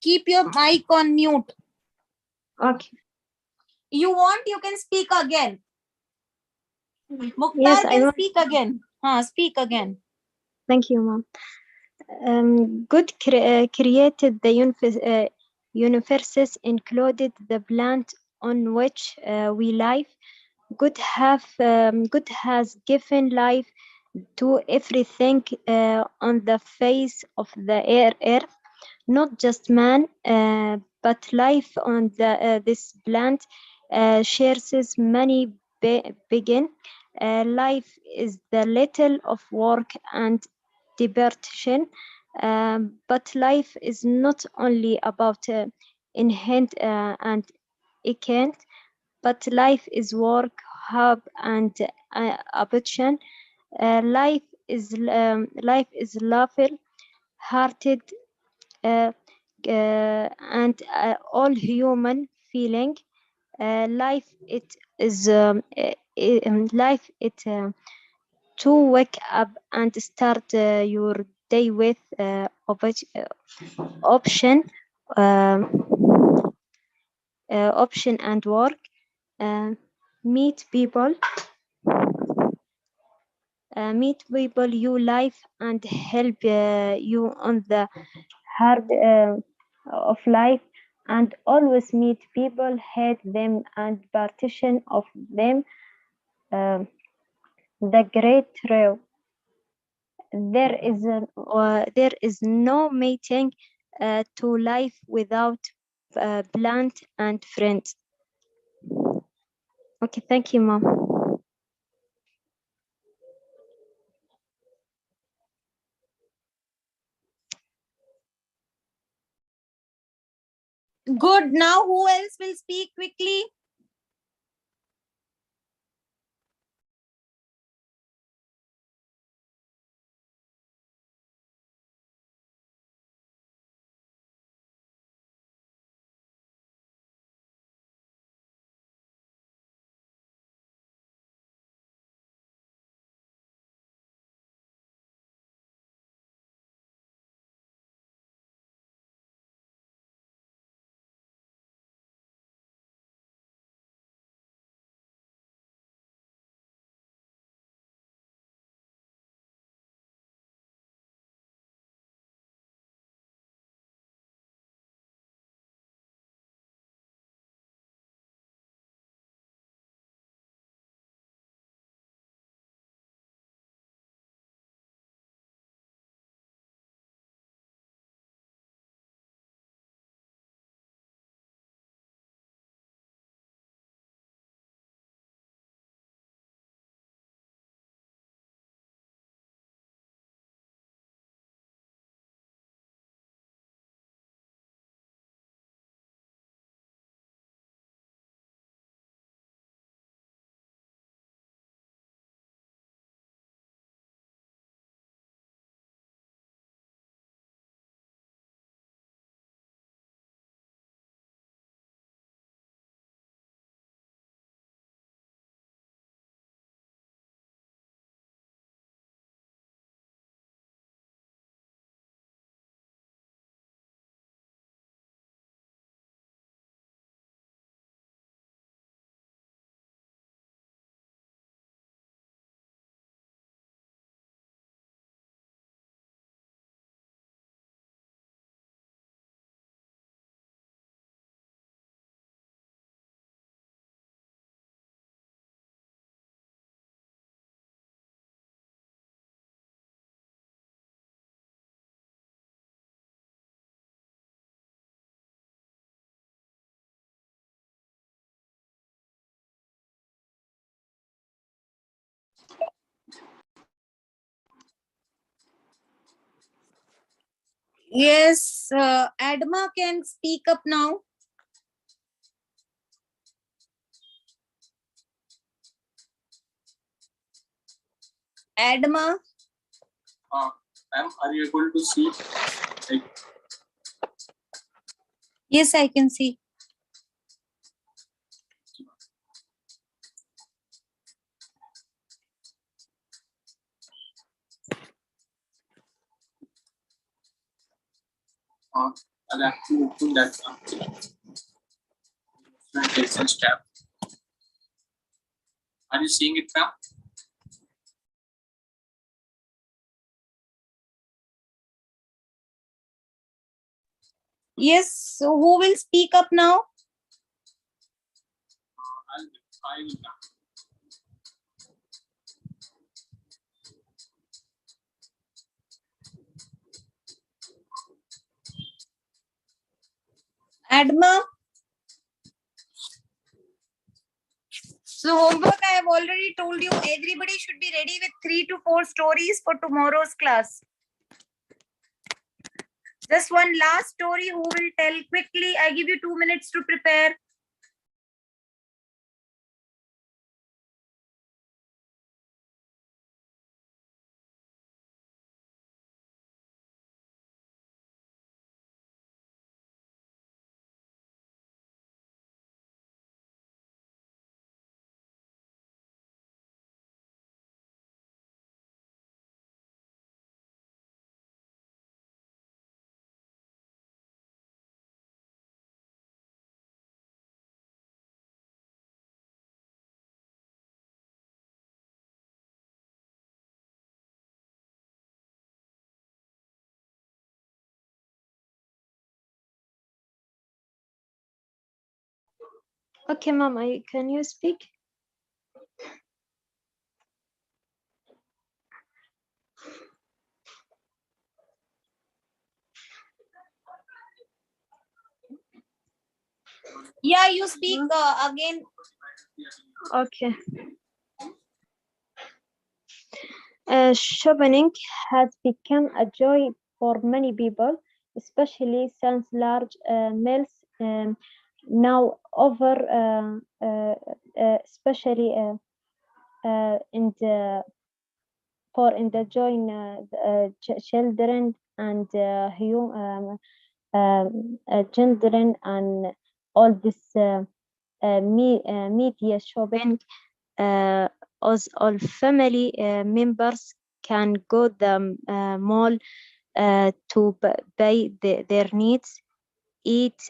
Keep your mic on mute. Okay. You want, you can speak again. Mukhtar Yes, I can want. speak again. Speak again. Thank you, ma'am. God created the universes, included the plant on which we live. God has given life to everything on the face of the earth, not just man, but life on this plant shares many begin. Life is the little of work and diversion, but life is not only about intent and intent, but life is work, hub, and ambition. Life is laughter, hearted, uh, and all human feeling. Life it is life it to wake up and start your day with option option and work, meet people you life and help you on the hard of life, and always meet people, hate them and partition of them. The great truth, there is no meeting to life without plant and friends. Okay, thank you, mom. Good. Now who else will speak quickly? Yes, Adma can speak up now. Adma. Ma'am, are you able to see? Yes, I can see. I'll have to open that Excel tab. Are you seeing it now? Yes, so who will speak up now? I will now. Adma. So homework I have already told you, everybody should be ready with 3 to 4 stories for tomorrow's class. Just one last story, who will tell quickly? I give you 2 minutes to prepare. Okay, Mom, can you speak? Yeah, you speak again. Okay. Shopping has become a joy for many people, especially since large mills now offer, especially in the join children and children and all this media shopping. As all family members can go the mall to buy their needs, eat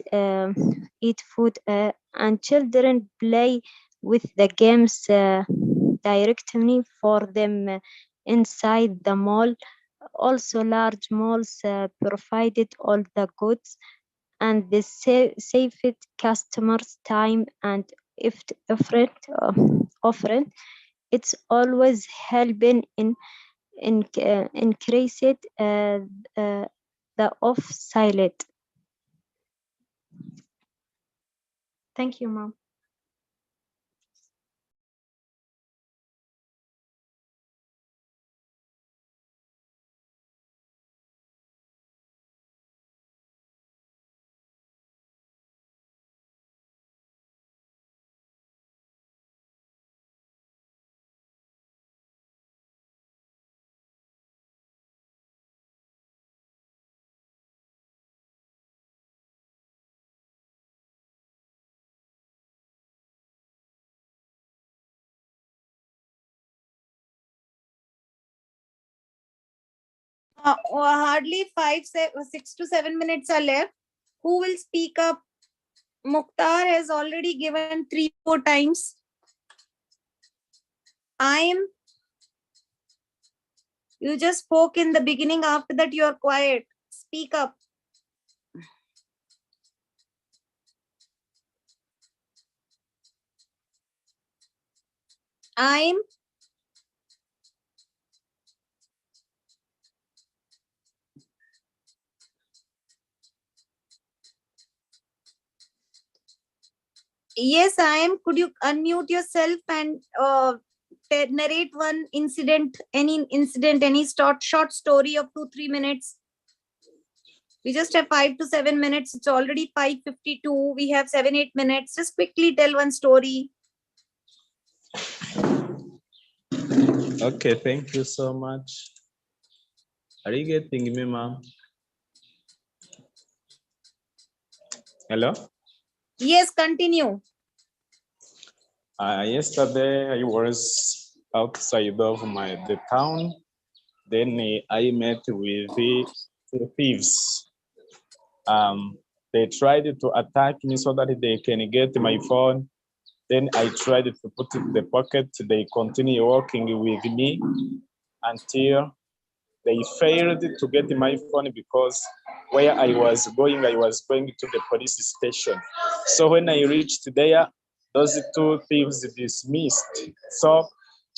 food, and children play with the games directly for them inside the mall. Also, large malls provided all the goods and they saved customers time and effort. It's always helping in increase it the off silent. Thank you, Mom. Hardly 6 to 7 minutes are left. Who will speak up? Mukhtar has already given 3-4 times. You just spoke in the beginning. After that, you are quiet. Speak up. Yes, could you unmute yourself and narrate one incident, any short story of 2-3 minutes? We just have 5 to 7 minutes. It's already 5:52. We have 7-8 minutes. Just quickly tell one story. Okay, thank you so much. Are you getting me, ma'am? Hello? Yes, continue. Yesterday I was outside of the town. Then I met with the thieves. They tried to attack me so that they can get my phone. Then I tried to put it in the pocket. They continue working with me until they failed to get my phone because where I was going to the police station. So when I reached there, those two thieves dismissed. So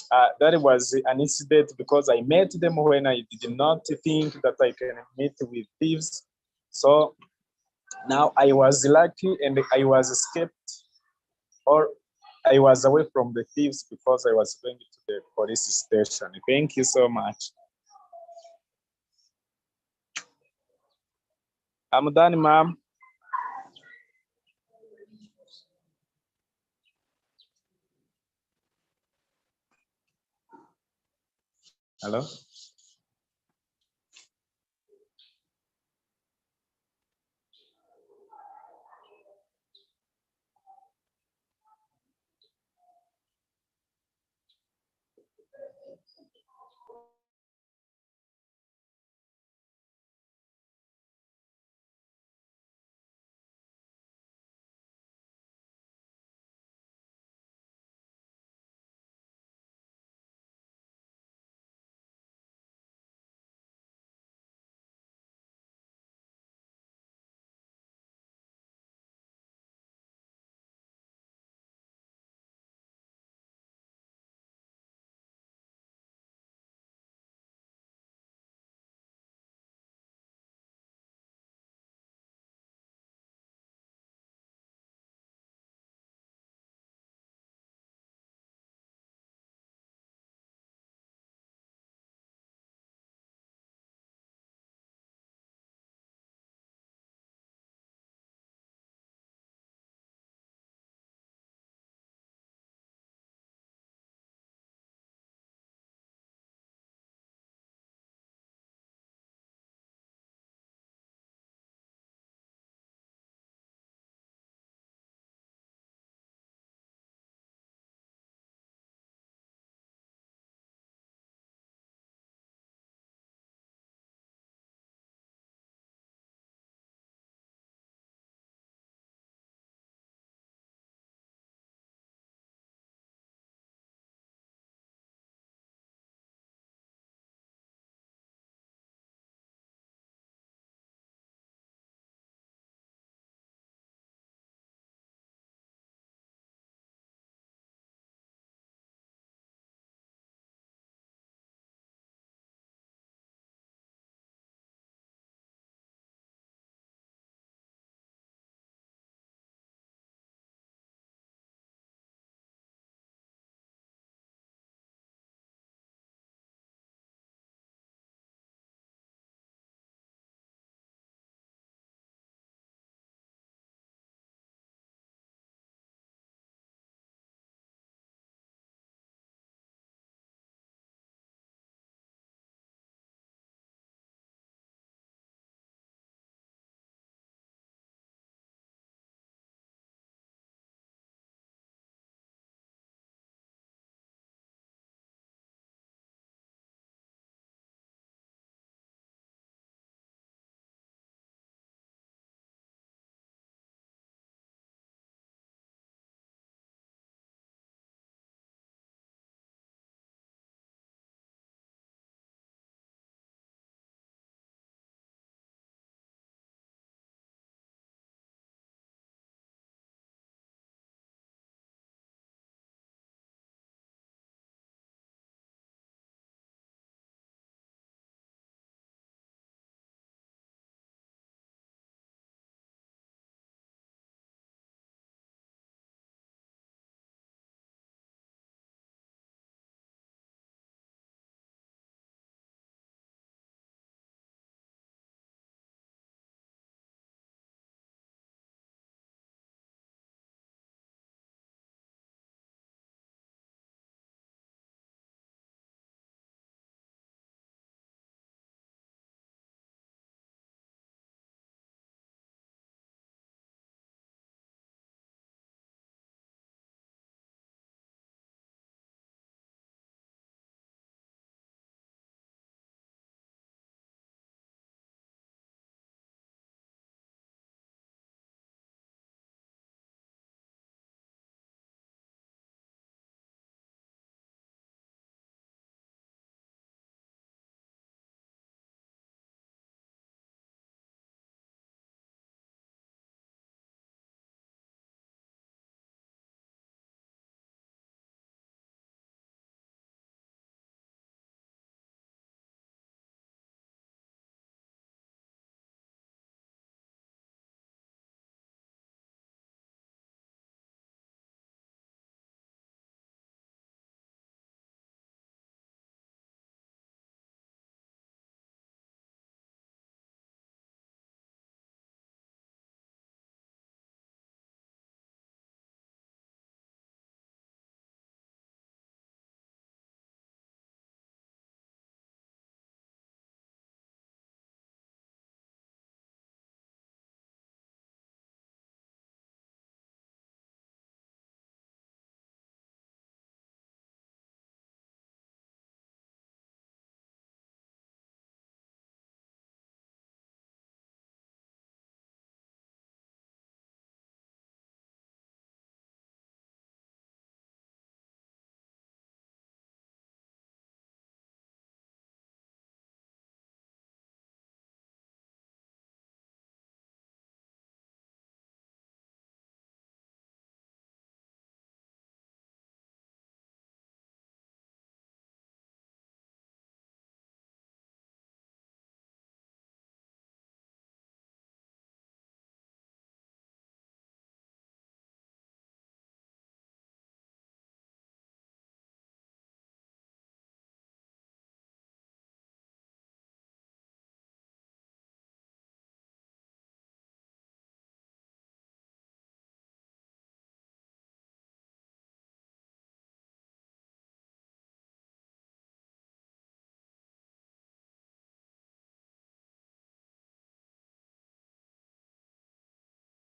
that was an incident because I met them when I did not think that I can meet with thieves. So now I was lucky and I was escaped, or I was away from the thieves because I was going to the police station. Thank you so much. I'm done, ma'am. Hello?